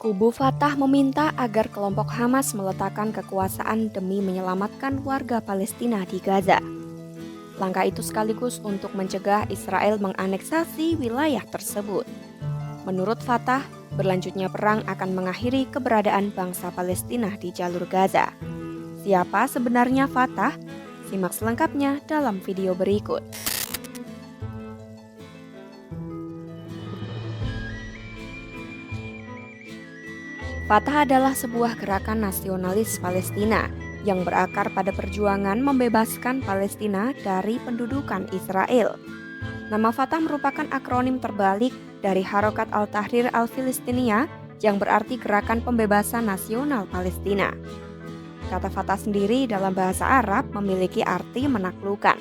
Kubu Fatah meminta agar kelompok Hamas meletakkan kekuasaan demi menyelamatkan warga Palestina di Gaza. Langkah itu sekaligus untuk mencegah Israel menganeksasi wilayah tersebut. Menurut Fatah, berlanjutnya perang akan mengakhiri keberadaan bangsa Palestina di jalur Gaza. Siapa sebenarnya Fatah? Simak selengkapnya dalam video berikut. Fatah adalah sebuah gerakan nasionalis Palestina yang berakar pada perjuangan membebaskan Palestina dari pendudukan Israel. Nama Fatah merupakan akronim terbalik dari Harokat Al-Tahrir Al-Filistiniyah yang berarti Gerakan Pembebasan Nasional Palestina. Kata Fatah sendiri dalam bahasa Arab memiliki arti menaklukkan.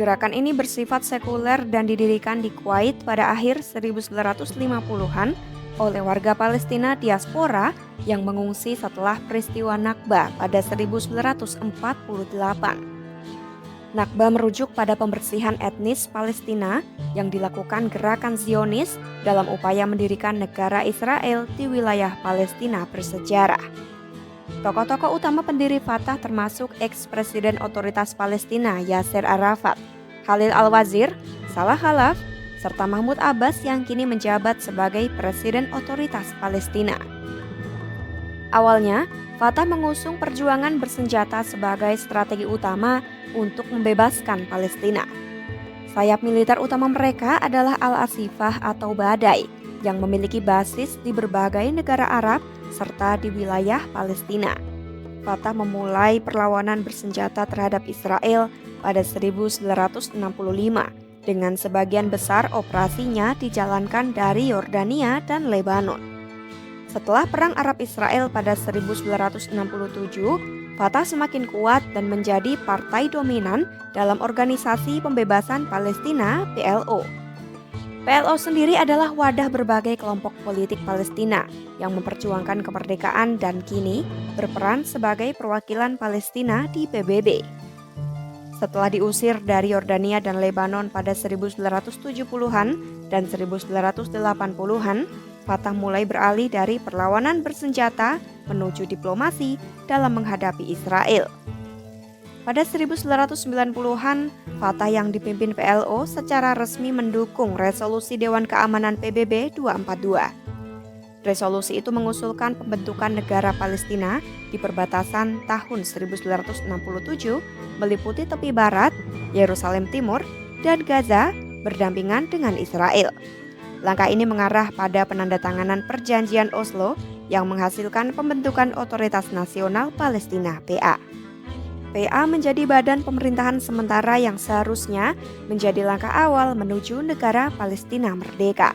Gerakan ini bersifat sekuler dan didirikan di Kuwait pada akhir 1950-an oleh warga Palestina diaspora yang mengungsi setelah peristiwa Nakba pada 1948. Nakba merujuk pada pembersihan etnis Palestina yang dilakukan gerakan Zionis dalam upaya mendirikan negara Israel di wilayah Palestina bersejarah. Tokoh-tokoh utama pendiri Fatah termasuk ex-presiden otoritas Palestina Yasser Arafat, Khalil Al-Wazir, Salah Khalaf, serta Mahmud Abbas yang kini menjabat sebagai Presiden Otoritas Palestina. Awalnya, Fatah mengusung perjuangan bersenjata sebagai strategi utama untuk membebaskan Palestina. Sayap militer utama mereka adalah Al-Asifah atau Badai, yang memiliki basis di berbagai negara Arab serta di wilayah Palestina. Fatah memulai perlawanan bersenjata terhadap Israel pada 1965, dengan sebagian besar operasinya dijalankan dari Yordania dan Lebanon. Setelah Perang Arab-Israel pada 1967, Fatah semakin kuat dan menjadi partai dominan dalam Organisasi Pembebasan Palestina (PLO). PLO sendiri adalah wadah berbagai kelompok politik Palestina yang memperjuangkan kemerdekaan dan kini berperan sebagai perwakilan Palestina di PBB. Setelah diusir dari Yordania dan Lebanon pada 1970-an dan 1980-an, Fatah mulai beralih dari perlawanan bersenjata menuju diplomasi dalam menghadapi Israel. Pada 1990-an, Fatah yang dipimpin PLO secara resmi mendukung resolusi Dewan Keamanan PBB 242. Resolusi itu mengusulkan pembentukan negara Palestina di perbatasan tahun 1967 meliputi tepi barat, Yerusalem Timur, dan Gaza berdampingan dengan Israel. Langkah ini mengarah pada penandatanganan Perjanjian Oslo yang menghasilkan pembentukan Otoritas Nasional Palestina (PA). PA menjadi badan pemerintahan sementara yang seharusnya menjadi langkah awal menuju negara Palestina merdeka.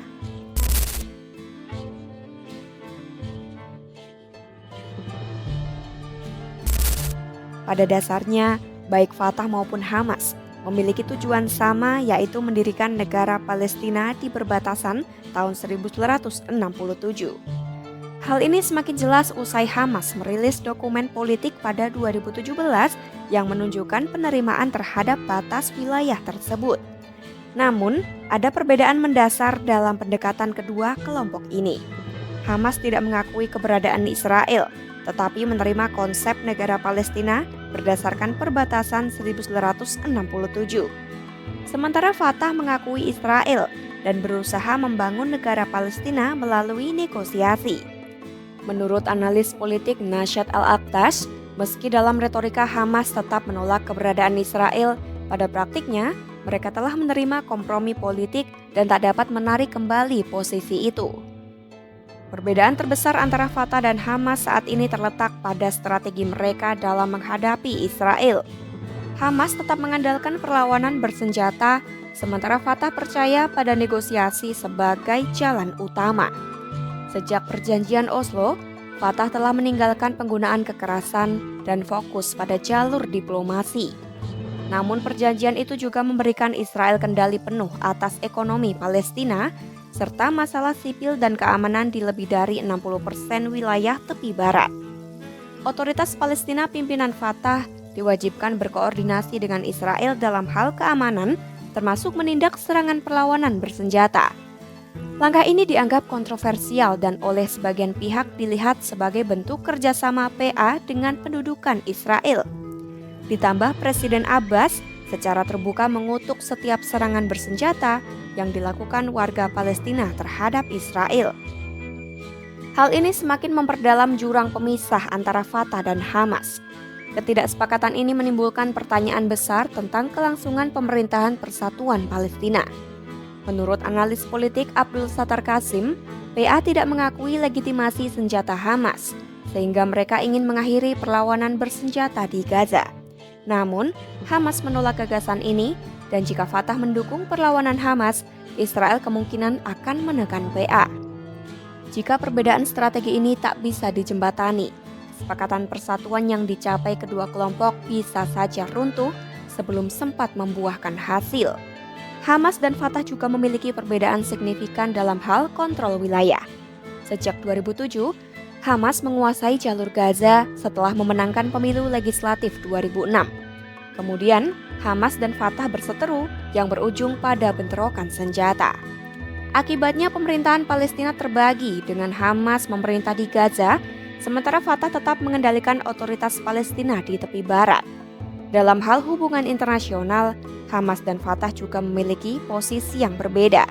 Pada dasarnya, baik Fatah maupun Hamas memiliki tujuan sama, yaitu mendirikan negara Palestina di perbatasan tahun 1967. Hal ini semakin jelas usai Hamas merilis dokumen politik pada 2017 yang menunjukkan penerimaan terhadap batas wilayah tersebut. Namun, ada perbedaan mendasar dalam pendekatan kedua kelompok ini. Hamas tidak mengakui keberadaan Israel, tetapi menerima konsep negara Palestina berdasarkan perbatasan 1967. Sementara Fatah mengakui Israel dan berusaha membangun negara Palestina melalui negosiasi. Menurut analis politik Nashat Al-Aqtash, meski dalam retorika Hamas tetap menolak keberadaan Israel, pada praktiknya mereka telah menerima kompromi politik dan tak dapat menarik kembali posisi itu. Perbedaan terbesar antara Fatah dan Hamas saat ini terletak pada strategi mereka dalam menghadapi Israel. Hamas tetap mengandalkan perlawanan bersenjata, sementara Fatah percaya pada negosiasi sebagai jalan utama. Sejak Perjanjian Oslo, Fatah telah meninggalkan penggunaan kekerasan dan fokus pada jalur diplomasi. Namun perjanjian itu juga memberikan Israel kendali penuh atas ekonomi Palestina, serta masalah sipil dan keamanan di lebih dari 60% wilayah tepi barat. Otoritas Palestina pimpinan Fatah diwajibkan berkoordinasi dengan Israel dalam hal keamanan, termasuk menindak serangan perlawanan bersenjata. Langkah ini dianggap kontroversial dan oleh sebagian pihak dilihat sebagai bentuk kerjasama PA dengan pendudukan Israel. Ditambah Presiden Abbas secara terbuka mengutuk setiap serangan bersenjata yang dilakukan warga Palestina terhadap Israel. Hal ini semakin memperdalam jurang pemisah antara Fatah dan Hamas. Ketidaksepakatan ini menimbulkan pertanyaan besar tentang kelangsungan pemerintahan persatuan Palestina. Menurut analis politik Abdul Sattar Qasim, PA tidak mengakui legitimasi senjata Hamas, sehingga mereka ingin mengakhiri perlawanan bersenjata di Gaza. Namun, Hamas menolak gagasan ini, dan jika Fatah mendukung perlawanan Hamas, Israel kemungkinan akan menekan PA. Jika perbedaan strategi ini tak bisa dijembatani, kesepakatan persatuan yang dicapai kedua kelompok bisa saja runtuh sebelum sempat membuahkan hasil. Hamas dan Fatah juga memiliki perbedaan signifikan dalam hal kontrol wilayah. Sejak 2007, Hamas menguasai jalur Gaza setelah memenangkan pemilu legislatif 2006. Kemudian, Hamas dan Fatah berseteru yang berujung pada bentrokan senjata. Akibatnya pemerintahan Palestina terbagi dengan Hamas memerintah di Gaza, sementara Fatah tetap mengendalikan otoritas Palestina di tepi barat. Dalam hal hubungan internasional, Hamas dan Fatah juga memiliki posisi yang berbeda.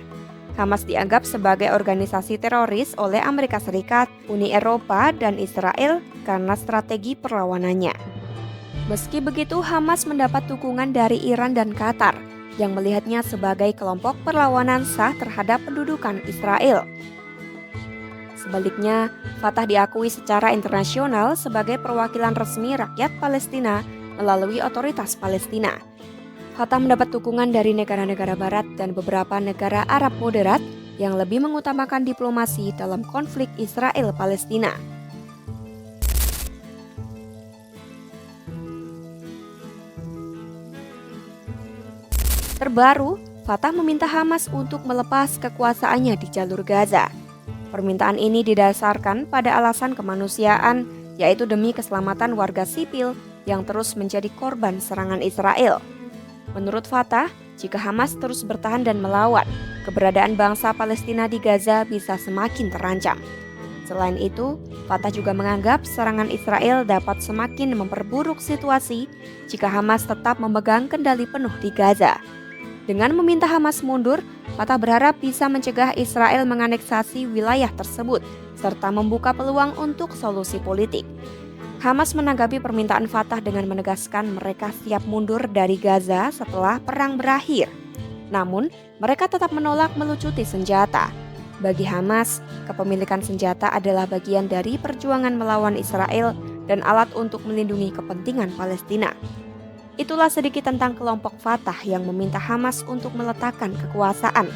Hamas dianggap sebagai organisasi teroris oleh Amerika Serikat, Uni Eropa, dan Israel karena strategi perlawanannya. Meski begitu, Hamas mendapat dukungan dari Iran dan Qatar yang melihatnya sebagai kelompok perlawanan sah terhadap pendudukan Israel. Sebaliknya, Fatah diakui secara internasional sebagai perwakilan resmi rakyat Palestina melalui otoritas Palestina. Fatah mendapat dukungan dari negara-negara barat dan beberapa negara Arab moderat yang lebih mengutamakan diplomasi dalam konflik Israel-Palestina. Terbaru, Fatah meminta Hamas untuk melepas kekuasaannya di jalur Gaza. Permintaan ini didasarkan pada alasan kemanusiaan, yaitu demi keselamatan warga sipil yang terus menjadi korban serangan Israel. Menurut Fatah, jika Hamas terus bertahan dan melawan, keberadaan bangsa Palestina di Gaza bisa semakin terancam. Selain itu, Fatah juga menganggap serangan Israel dapat semakin memperburuk situasi jika Hamas tetap memegang kendali penuh di Gaza. Dengan meminta Hamas mundur, Fatah berharap bisa mencegah Israel menganeksasi wilayah tersebut serta membuka peluang untuk solusi politik. Hamas menanggapi permintaan Fatah dengan menegaskan mereka siap mundur dari Gaza setelah perang berakhir. Namun, mereka tetap menolak melucuti senjata. Bagi Hamas, kepemilikan senjata adalah bagian dari perjuangan melawan Israel dan alat untuk melindungi kepentingan Palestina. Itulah sedikit tentang kelompok Fatah yang meminta Hamas untuk meletakkan kekuasaan.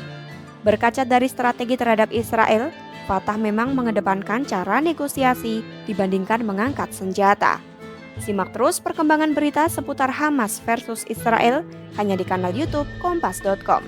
Berkaca dari strategi terhadap Israel, Fatah memang mengedepankan cara negosiasi dibandingkan mengangkat senjata. Simak terus perkembangan berita seputar Hamas versus Israel hanya di kanal YouTube Kompas.com.